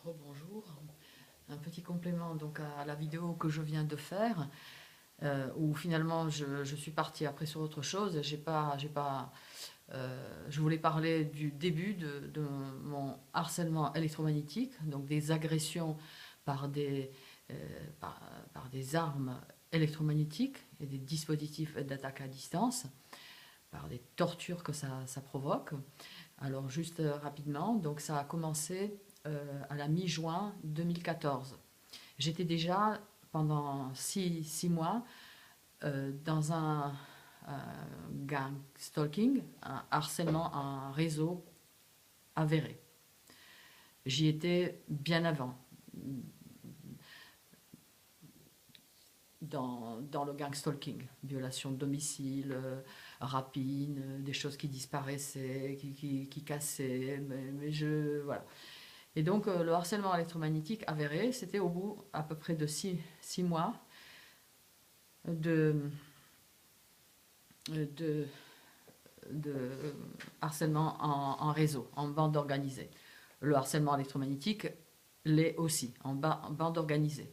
Rebonjour. Un petit complément donc à la vidéo que je viens de faire, où finalement je suis partie après sur autre chose. Je voulais parler du début de mon harcèlement électromagnétique, donc des agressions par des, euh, par des armes électromagnétiques et des dispositifs d'attaque à distance, par des tortures que ça provoque. Alors juste rapidement, donc ça a commencé à la mi-juin 2014. J'étais déjà pendant six mois dans un gang stalking, un harcèlement, un réseau avéré. J'y étais bien avant, dans le gang stalking, violation de domicile, rapine, des choses qui disparaissaient, qui cassaient, voilà. Et donc le harcèlement électromagnétique avéré, c'était au bout à peu près de six mois de, de, de harcèlement en réseau, en bande organisée. Le harcèlement électromagnétique l'est aussi, en bande organisée.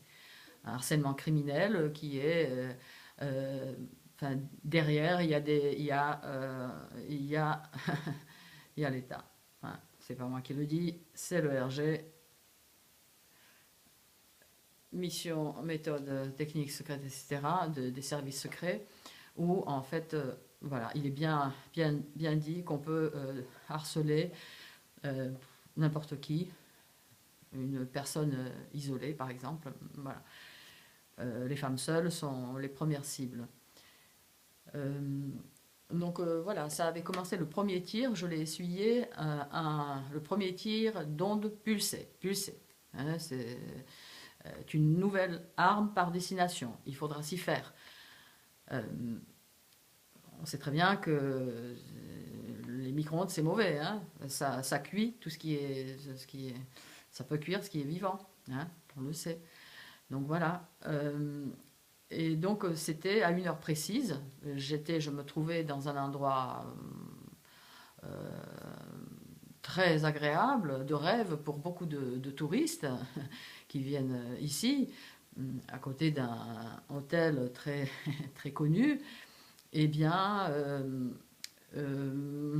Un harcèlement criminel qui est... enfin, derrière, il y a l'État. Enfin, c'est pas moi qui le dis, c'est le RG. Mission, méthode, technique secrète, etc., des services secrets, où en fait, voilà, il est bien dit qu'on peut harceler euh, n'importe qui, une personne isolée par exemple. Voilà. Les femmes seules sont les premières cibles. Euh, donc voilà, ça avait commencé le premier tir, je l'ai essuyé, le premier tir d'onde pulsée. Hein, c'est une nouvelle arme par destination, il faudra s'y faire. Euh, on sait très bien que les micro-ondes c'est mauvais, hein, ça cuit tout ça peut cuire ce qui est vivant, hein, on le sait. Donc voilà. Et donc c'était à une heure précise. Je me trouvais dans un endroit euh, très agréable, de rêve pour beaucoup de touristes qui viennent ici, à côté d'un hôtel très, très connu. Eh bien, euh,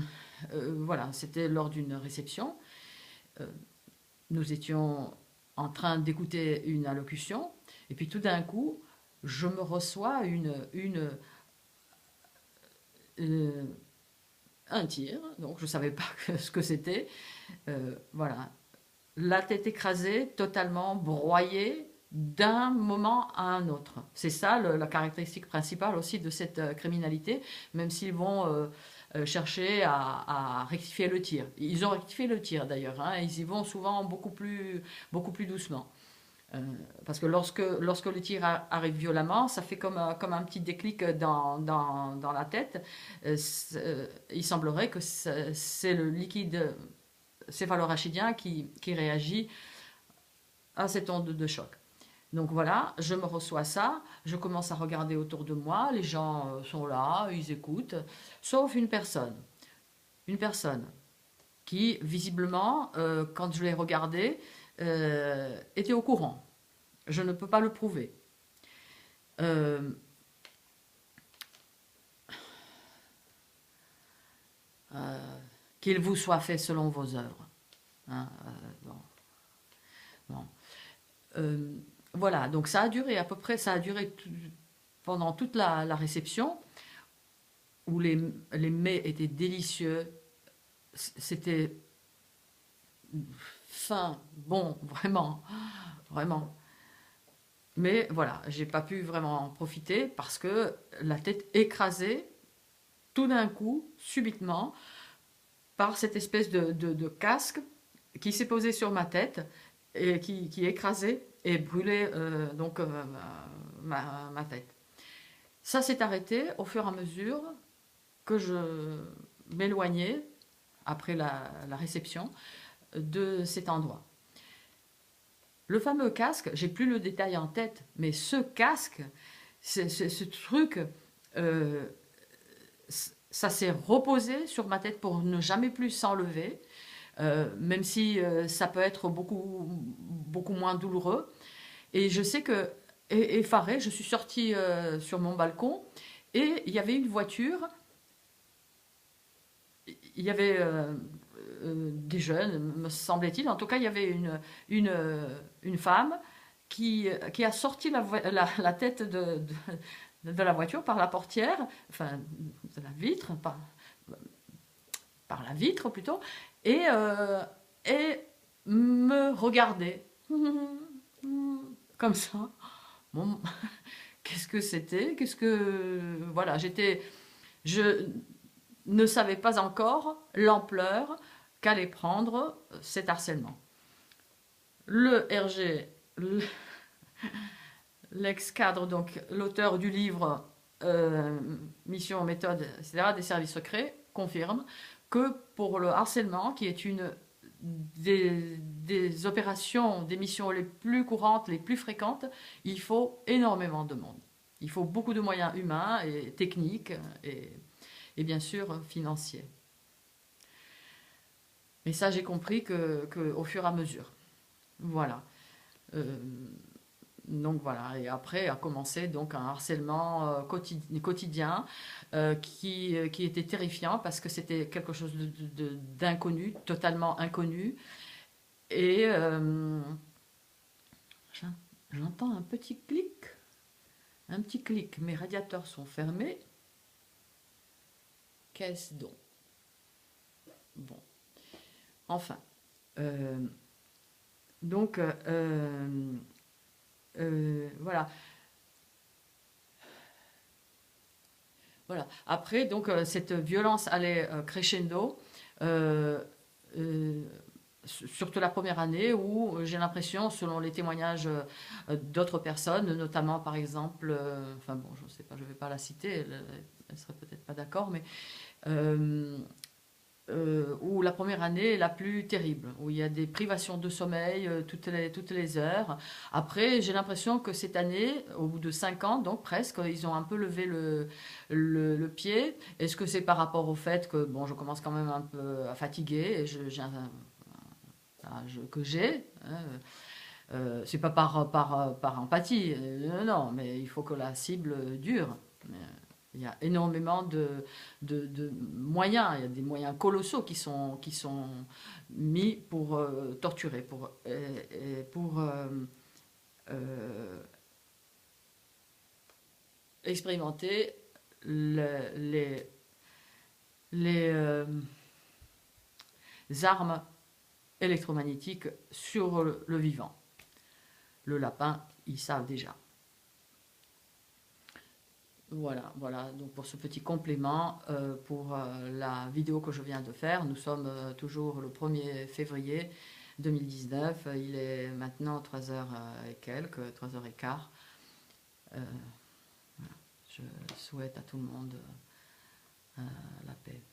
voilà, c'était lors d'une réception. Euh, nous étions en train d'écouter une allocution, et puis tout d'un coup, je me reçois euh, un tir, donc je ne savais pas ce que c'était. Voilà, la tête écrasée, totalement broyée d'un moment à un autre. C'est ça la caractéristique principale aussi de cette criminalité, même s'ils vont chercher à rectifier le tir. Ils ont rectifié le tir d'ailleurs, hein, ils y vont souvent beaucoup plus doucement. Euh, Parce que lorsque le tir arrive violemment, ça fait comme un petit déclic dans la tête. Il semblerait que c'est le liquide céphalorachidien qui réagit à cette onde de choc. Donc voilà, je me reçois ça, je commence à regarder autour de moi, les gens sont là, ils écoutent, sauf une personne qui visiblement, quand je l'ai regardée, était au courant. Je ne peux pas le prouver. Euh, euh, qu'il vous soit fait selon vos œuvres. Hein, bon, bon. Euh, voilà, donc ça a duré à peu près, pendant toute la réception, où les mets étaient délicieux, c'était fin, bon, vraiment, vraiment. Mais voilà, j'ai pas pu vraiment en profiter parce que la tête écrasée, tout d'un coup, subitement, par cette espèce de casque qui s'est posé sur ma tête et qui écrasait et brûlait ma tête. Ça s'est arrêté au fur et à mesure que je m'éloignais, après la réception, de cet endroit. Le fameux casque, j'ai plus le détail en tête, mais ce casque, ce truc, euh, ça s'est reposé sur ma tête pour ne jamais plus s'enlever, même si ça peut être beaucoup moins douloureux. Et je sais que, effarée, je suis sortie sur mon balcon et il y avait une voiture, il y avait des jeunes, me semblait-il. En tout cas, il y avait une femme qui a sorti la tête de la voiture par la portière, enfin, de la vitre, par la vitre plutôt, et me regardait. Comme ça. Bon, qu'est-ce que c'était? Voilà, je ne savais pas encore l'ampleur qu'allait prendre cet harcèlement. Le RG, l'ex-cadre, donc l'auteur du livre Mission, méthode, etc., des services secrets, confirme que pour le harcèlement, qui est une des opérations, des missions les plus courantes, les plus fréquentes, il faut énormément de monde. Il faut beaucoup de moyens humains et techniques et bien sûr financiers. Mais ça, j'ai compris au fur et à mesure. Voilà. Euh, donc voilà, et après a commencé donc un harcèlement quotidien qui était terrifiant parce que c'était quelque chose d'inconnu, totalement inconnu. Et j'entends un petit clic, mes radiateurs sont fermés. Qu'est-ce donc? Bon, enfin. Euh, donc, voilà. Voilà. Après, donc, cette violence allait crescendo, euh, euh, surtout la première année où j'ai l'impression, selon les témoignages d'autres personnes, notamment par exemple, enfin bon, je ne sais pas, je ne vais pas la citer, elle serait peut-être pas d'accord, mais euh, où la première année est la plus terrible, où il y a des privations de sommeil toutes les heures. Après, j'ai l'impression que cette année, au bout de 5 ans, donc presque, ils ont un peu levé le pied. Est-ce que c'est par rapport au fait que bon, je commence quand même un peu à fatiguer et j'ai un âge que j'ai, hein, c'est pas par empathie, non, mais il faut que la cible dure. Il y a énormément de moyens, il y a des moyens colossaux qui sont mis pour torturer, pour expérimenter les, les armes électromagnétiques sur le vivant. Le lapin, ils savent déjà. Voilà, donc pour ce petit complément, pour la vidéo que je viens de faire, nous sommes toujours le 1er février 2019, il est maintenant 3 heures et quelques, 3 heures et quart. Voilà. Je souhaite à tout le monde la paix.